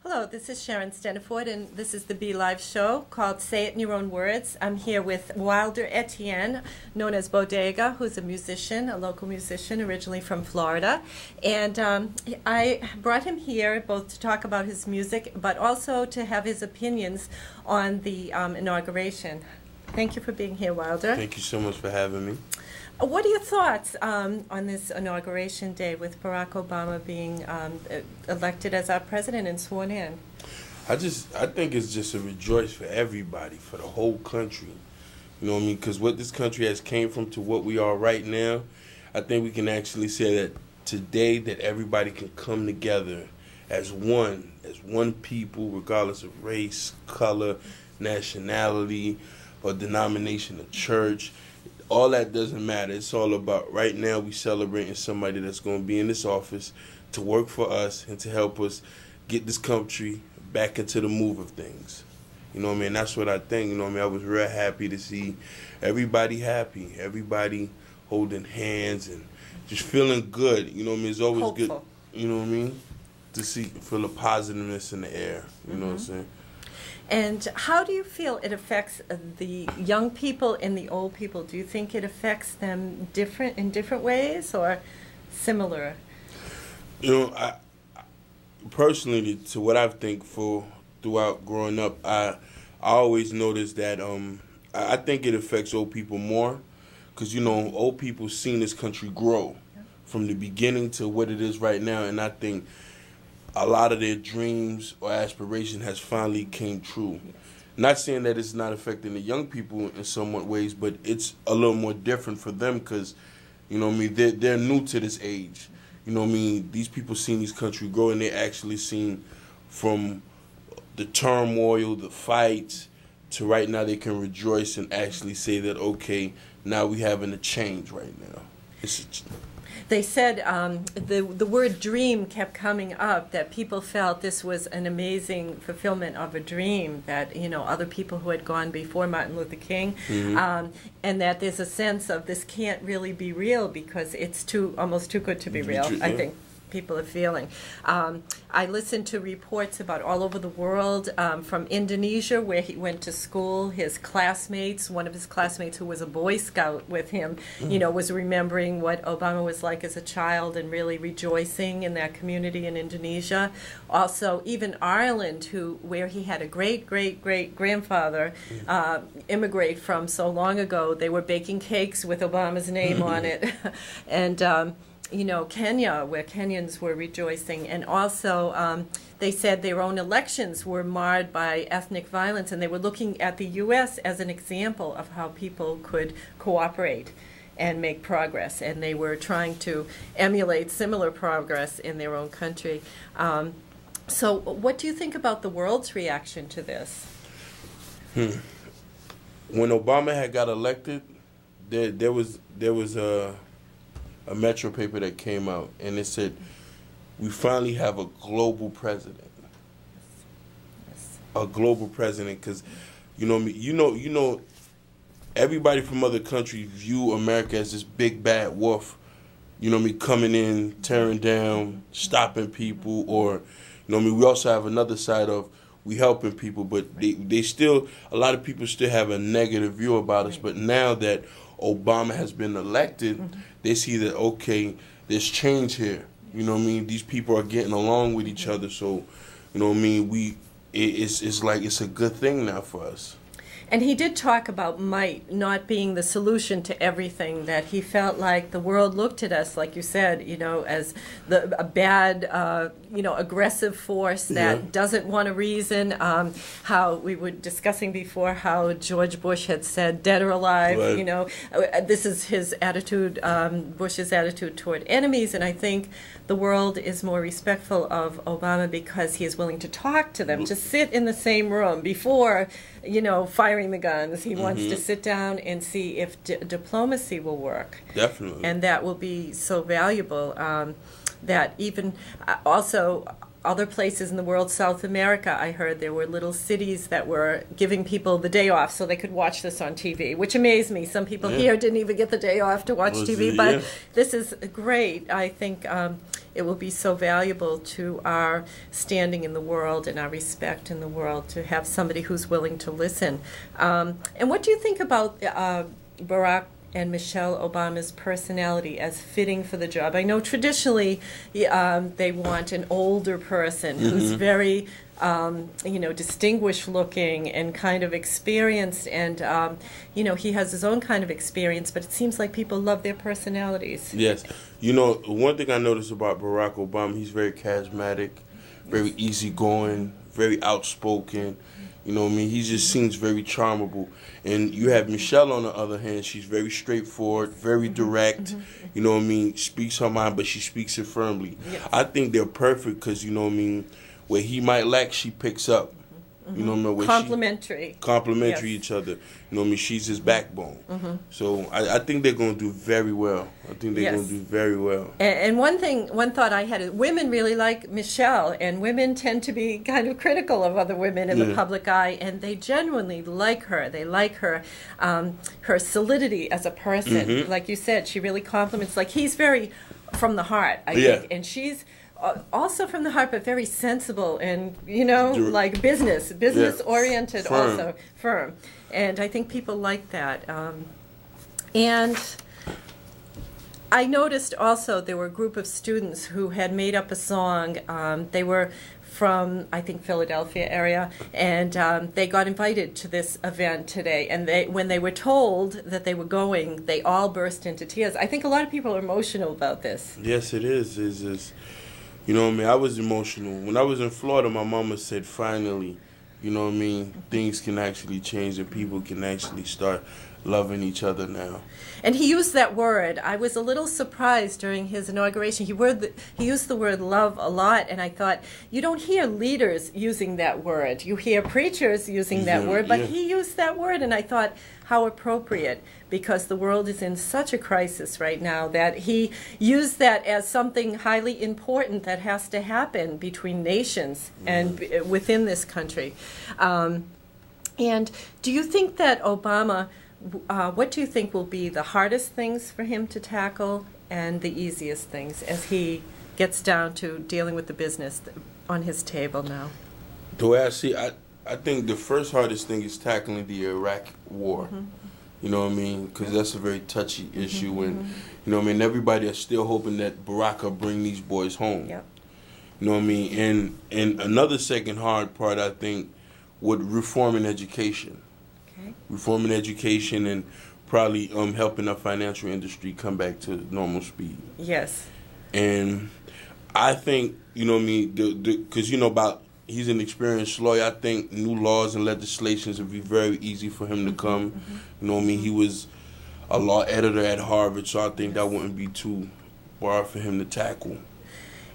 Hello, this is Sharon Steniford, and this is the Be Live show called Say It in Your Own Words. I'm here with Wilder Etienne, known as Bodega, who's a musician, a local musician originally from Florida. And I brought him here both to talk about his music, but also to have his opinions on the inauguration. Thank you for being here, Wilder. Thank you so much for having me. What are your thoughts on this inauguration day with Barack Obama being elected as our president and sworn in? I think it's just a rejoice for everybody, for the whole country. You know what I mean? Because what this country has came from to what we are right now, I think we can actually say that today that everybody can come together as one people, regardless of race, color, nationality, or denomination of church. All that doesn't matter. It's all about right now we celebrating somebody that's going to be in this office to work for us and to help us get this country back into the move of things. You know what I mean? That's what I think. You know what I mean? I was real happy to see everybody happy, everybody holding hands and just feeling good. You know what I mean? It's always hopeful. Good. You know what I mean? To feel the positiveness in the air. You know what I'm saying? And how do you feel it affects the young people and the old people? Do you think it affects them in different ways or similar? You know, I personally, to what I think throughout growing up, I always noticed that I think it affects old people more because, you know, old people seen this country grow from the beginning to what it is right now, and I think a lot of their dreams or aspiration has finally came true. Yes. Not saying that it's not affecting the young people in somewhat ways, but it's a little more different for them because, you know what I mean, they're new to this age. You know what I mean, these people seen this country grow and they actually seen from the turmoil, the fights, to right now they can rejoice and actually say that, okay, now we having a change right now. They said the word dream kept coming up, that people felt this was an amazing fulfillment of a dream, that, you know, other people who had gone before Martin Luther King, and that there's a sense of this can't really be real because it's almost too good to be real, I think people are feeling. I listened to reports about all over the world, from Indonesia, where he went to school. His classmates, one of his classmates who was a Boy Scout with him, you know, was remembering what Obama was like as a child and really rejoicing in that community in Indonesia. Also, even Ireland, where he had a great-great-great-grandfather immigrate from so long ago. They were baking cakes with Obama's name on it. And you know, Kenya, where Kenyans were rejoicing, and also they said their own elections were marred by ethnic violence, and they were looking at the U.S. as an example of how people could cooperate and make progress, and they were trying to emulate similar progress in their own country. So what do you think about the world's reaction to this? When Obama had got elected, there was a Metro paper that came out, and it said, "We finally have a global president." Yes. A global president, because you know, everybody from other countries view America as this big bad wolf. You know what I mean, coming in, tearing down, stopping people, or you know what I mean. We also have another side of we helping people, but they still, a lot of people still have a negative view about us. But now that Obama has been elected, they see that, okay, there's change here. You know what I mean? These people are getting along with each other, so, you know what I mean, it's like it's a good thing now for us. And he did talk about might not being the solution to everything, that he felt like the world looked at us, like you said, you know, as a bad, you know, aggressive force that doesn't want to reason. How we were discussing before how George Bush had said, dead or alive, right. You know, this is his attitude, Bush's attitude toward enemies, and I think the world is more respectful of Obama because he is willing to talk to them, to sit in the same room before, you know, firing the guns. He wants to sit down and see if diplomacy will work. Definitely. And that will be so valuable. That even also other places in the world, South America, I heard there were little cities that were giving people the day off so they could watch this on TV, which amazed me. Some people here didn't even get the day off to watch TV, but this is great. I think it will be so valuable to our standing in the world and our respect in the world to have somebody who's willing to listen. And what do you think about Barack and Michelle Obama's personality as fitting for the job? I know traditionally they want an older person who's very, distinguished looking and kind of experienced, and, he has his own kind of experience, but it seems like people love their personalities. Yes. One thing I noticed about Barack Obama, he's very charismatic, very easygoing, very outspoken. He just seems very charmable. And you have Michelle, on the other hand, she's very straightforward, very direct, speaks her mind, but she speaks it firmly. Yes. I think they're perfect because, where he might lack, she picks up. Complementary each other. She's his backbone. So I think they're going to do very well. And one thought I had is women really like Michelle, and women tend to be kind of critical of other women in the public eye, and they genuinely like her. They like her solidity as a person. Like you said, she really compliments. Like, he's very from the heart, I think, and she's also from the heart, but very sensible and, like business oriented, also firm. And I think people like that. And I noticed also there were a group of students who had made up a song. They were from, I think, Philadelphia area, and they got invited to this event today. And when they were told that they were going, they all burst into tears. I think a lot of people are emotional about this. Yes, it is. I was emotional. When I was in Florida, my mama said, finally, things can actually change and people can actually start loving each other now. And he used that word. I was a little surprised during his inauguration. He used the word love a lot, and I thought, you don't hear leaders using that word. You hear preachers using that word, but he used that word, and I thought, how appropriate, because the world is in such a crisis right now that he used that as something highly important that has to happen between nations and within this country. And do you think that Obama, what do you think will be the hardest things for him to tackle and the easiest things as he gets down to dealing with the business on his table now? The way I see it, I think the first hardest thing is tackling the Iraq war. Because that's a very touchy issue. And, everybody is still hoping that Barack will bring these boys home. Yep. And another second hard part, I think, would reforming education. Reforming education and probably helping our financial industry come back to normal speed. Yes. And I think, because about he's an experienced lawyer, I think new laws and legislations would be very easy for him to come. He was a law editor at Harvard, so I think that wouldn't be too hard for him to tackle.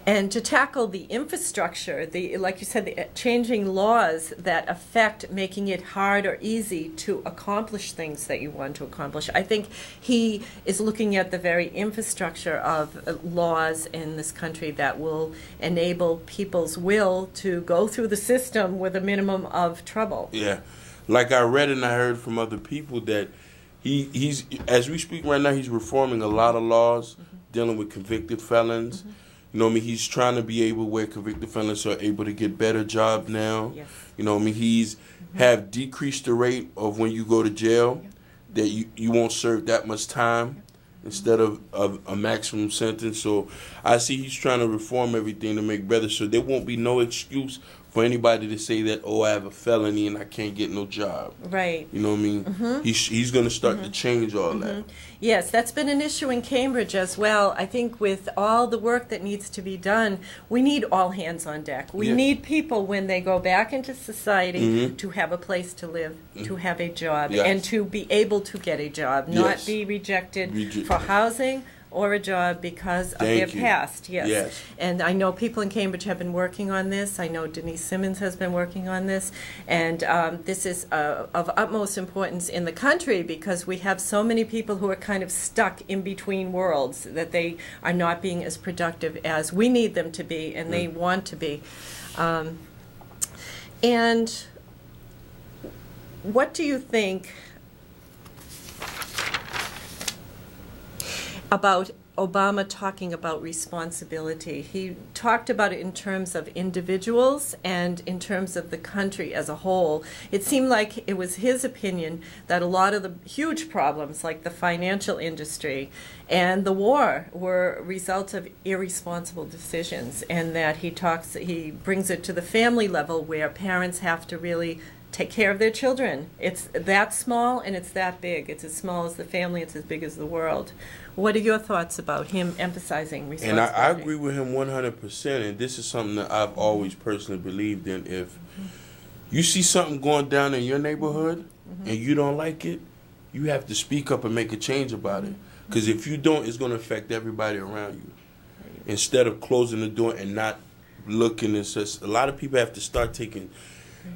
And to tackle the infrastructure, like you said, the changing laws that affect making it hard or easy to accomplish things that you want to accomplish. I think he is looking at the very infrastructure of laws in this country that will enable people's will to go through the system with a minimum of trouble. Yeah. Like I read and I heard from other people that he's as we speak right now, he's reforming a lot of laws dealing with convicted felons. He's trying to be able where convicted felons are able to get better jobs now. Yes. He's have decreased the rate of when you go to jail, that you won't serve that much time instead of a maximum sentence. So I see he's trying to reform everything to make better, so there won't be no excuse for anybody to say that, I have a felony and I can't get no job. Right. He's going to start to change all that. Yes, that's been an issue in Cambridge as well. I think with all the work that needs to be done, we need all hands on deck. We need people when they go back into society to have a place to live, to have a job, and to be able to get a job, not be rejected for housing or a job because of their past. Yes. And I know people in Cambridge have been working on this. I know Denise Simmons has been working on this. And this is of utmost importance in the country because we have so many people who are kind of stuck in between worlds, that they are not being as productive as we need them to be and they want to be. And what do you think about Obama talking about responsibility? He talked about it in terms of individuals and in terms of the country as a whole. It seemed like it was his opinion that a lot of the huge problems, like the financial industry and the war, were results of irresponsible decisions, and that he brings it to the family level where parents have to really take care of their children. It's that small and it's that big. It's as small as the family, it's as big as the world. What are your thoughts about him emphasizing responsibility? And I agree with him 100%, and this is something that I've always personally believed in. If you see something going down in your neighborhood and you don't like it, you have to speak up and make a change about it. Because if you don't, it's going to affect everybody around you. Instead of closing the door and not looking, a lot of people have to start taking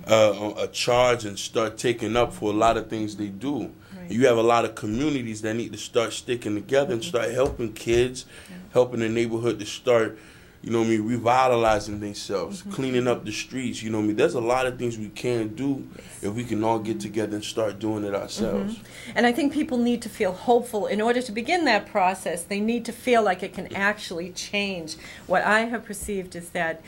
a charge and start taking up for a lot of things they do. You have a lot of communities that need to start sticking together and start helping kids, helping the neighborhood to start, revitalizing themselves, cleaning up the streets. There's a lot of things we can do if we can all get together and start doing it ourselves. And I think people need to feel hopeful. In order to begin that process, they need to feel like it can actually change. What I have perceived is that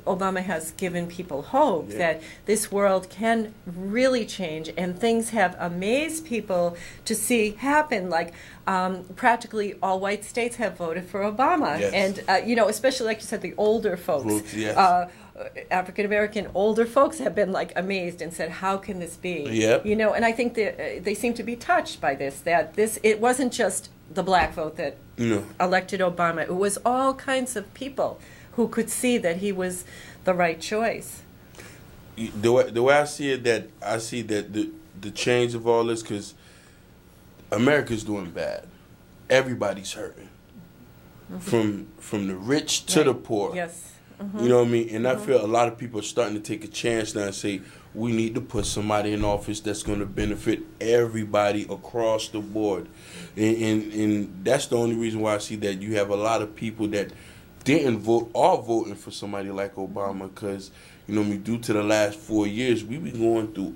Obama has given people hope that this world can really change, and things have amazed people to see happen. Like practically all white states have voted for Obama, and especially like you said, the older folks. African American older folks have been like amazed and said, "How can this be?" And I think that they seem to be touched by this. That it wasn't just the black vote that elected Obama; it was all kinds of people who could see that he was the right choice. The way I see it, the change of all this, because America's doing bad. Everybody's hurting, from the rich to the poor. You know what I mean? And I feel a lot of people are starting to take a chance now and say, we need to put somebody in office that's going to benefit everybody across the board. And that's the only reason why I see that you have a lot of people that didn't vote are voting for somebody like Obama, because, due to the last 4 years, we've been going through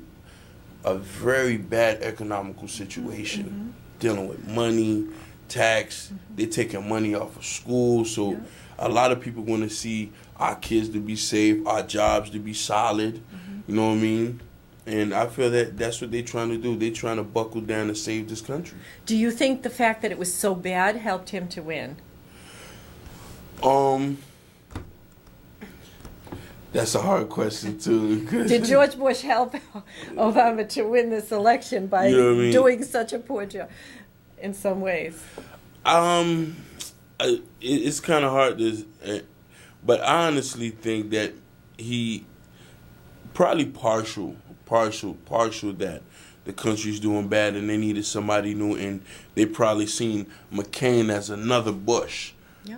a very bad economical situation, dealing with money, tax. They're taking money off of school, so a lot of people want to see our kids to be safe, our jobs to be solid. You know what I mean? And I feel that that's what they're trying to do. They're trying to buckle down and save this country. Do you think the fact that it was so bad helped him to win? That's a hard question too. Did George Bush help Obama to win this election by doing such a poor job in some ways? It's kind of hard to, but I honestly think that he probably partial that the country's doing bad and they needed somebody new, and they probably seen McCain as another Bush.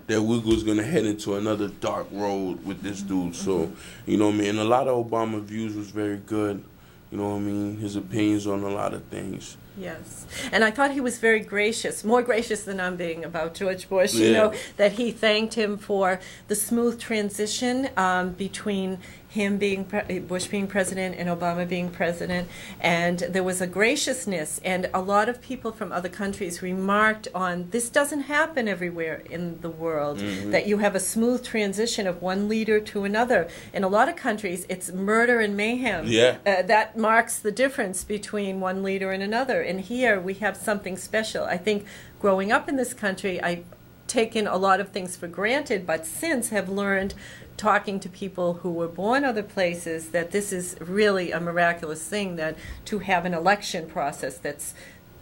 That we was going to head into another dark road with this dude. So, you know what I mean? And a lot of Obama views was very good. You know what I mean? His opinions on a lot of things. Yes. And I thought he was very gracious, more gracious than I'm being about George Bush, that he thanked him for the smooth transition between him being Bush being president and Obama being president, and there was a graciousness, and a lot of people from other countries remarked on this doesn't happen everywhere in the world, that you have a smooth transition of one leader to another. In a lot of countries, it's murder and mayhem. That marks the difference between one leader and another, and here we have something special. I think growing up in this country, I've taken a lot of things for granted, but since have learned, talking to people who were born other places, that this is really a miraculous thing, that to have an election process that's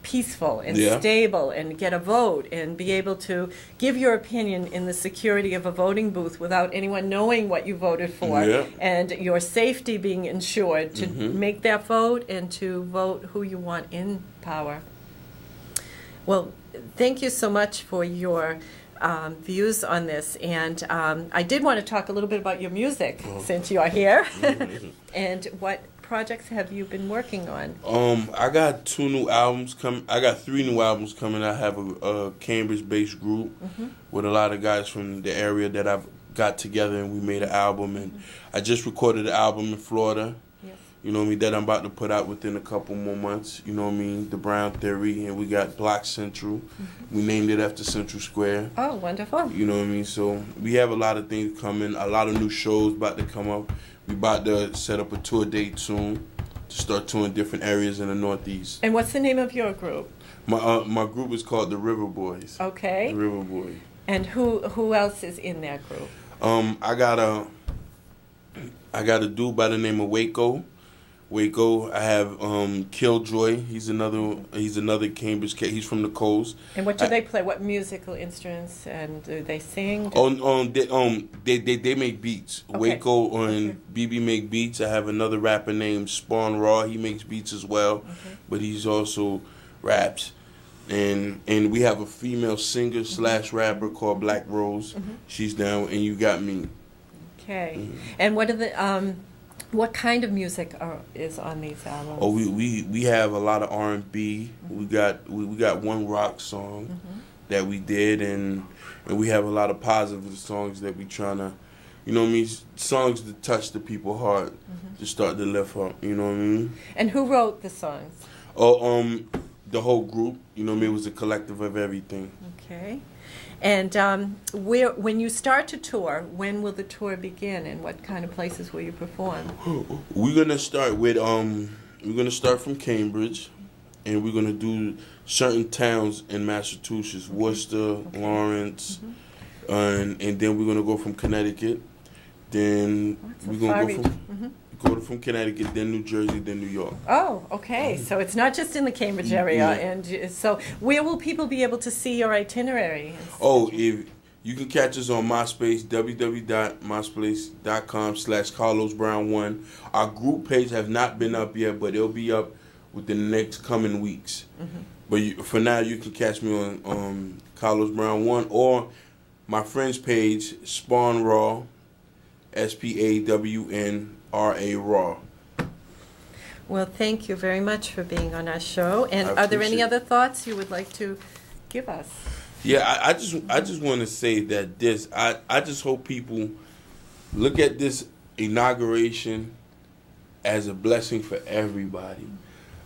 peaceful and stable, and get a vote and be able to give your opinion in the security of a voting booth without anyone knowing what you voted for, and your safety being ensured to make that vote and to vote who you want in power. Well, thank you so much for your views on this. And I did want to talk a little bit about your music since you are here. And what projects have you been working on? I got 2 new albums coming. I got 3 new albums coming. I have a Cambridge-based group with a lot of guys from the area that I've got together, and we made an album. And I just recorded an album in Florida. Yes. You know what I mean? That I'm about to put out within a couple more months. You know what I mean? The Brown Theory, and we got Block Central. We named it after Central Square. Oh, wonderful. You know what I mean? So we have a lot of things coming. A lot of new shows about to come up. We about to set up a tour date soon to start touring different areas in the Northeast. And what's the name of your group? My group is called the River Boys. Okay. The River Boys. And who else is in that group? I got a dude by the name of Waco. I have Killjoy. He's another Cambridge cat. He's from the coast. And what do they play? What musical instruments? And do they sing? They make beats. Okay. Waco and BB make beats. I have another rapper named Spawn Raw. He makes beats as well, but he's also raps. And we have a female singer / rapper called Black Rose. She's down, and you got me. Okay. And what are the what kind of music is on these albums? Oh, we have a lot of R&B. We got one rock song that we did, and we have a lot of positive songs that we tryna, you know what I mean, songs that touch the people's heart to start to lift up. You know what I mean? And who wrote the songs? Oh, the whole group. You know what I mean? It was a collective of everything. Okay. And when you start to tour, when will the tour begin, and what kind of places will you perform? We're gonna start from Cambridge, and we're gonna do certain towns in Massachusetts, Worcester, Lawrence, and then we're gonna go from Connecticut. Then we're gonna go from Connecticut, then New Jersey, then New York. Oh, okay. So it's not just in the Cambridge area. And so where will people be able to see your itinerary? Oh, if you can catch us on MySpace, www.myspace.com/CarlosBrown1. Our group page has not been up yet, but it'll be up within the next coming weeks. But for now, you can catch me on Carlos Brown 1 or my friend's page, Spawn Raw, SPAWNRA Raw. Well, thank you very much for being on our show. And are there any other thoughts you would like to give us? Yeah, I just want to say that I just hope people look at this inauguration as a blessing for everybody.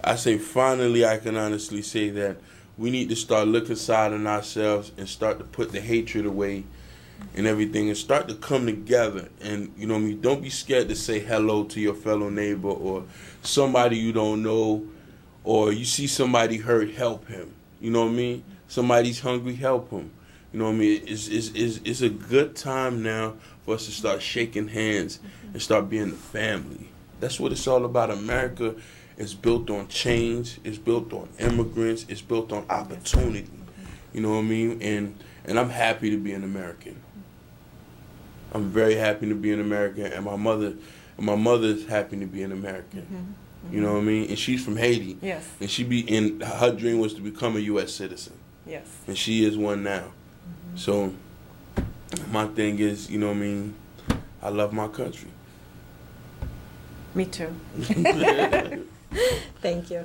I say finally I can honestly say that we need to start looking inside on ourselves and start to put the hatred away and everything and start to come together. And you know what I mean, don't be scared to say hello to your fellow neighbor or somebody you don't know, or you see somebody hurt, help him. You know what I mean? Somebody's hungry, help him. You know what I mean? It's a good time now for us to start shaking hands and start being a family. That's what it's all about. America is built on change. It's built on immigrants. It's built on opportunity. You know what I mean? And I'm happy to be an American. I'm very happy to be an American, and my mother's happy to be an American. You know what I mean? And she's from Haiti. Yes. And her dream was to become a U.S. citizen. Yes. And she is one now. So my thing is, you know what I mean, I love my country. Me too. Thank you.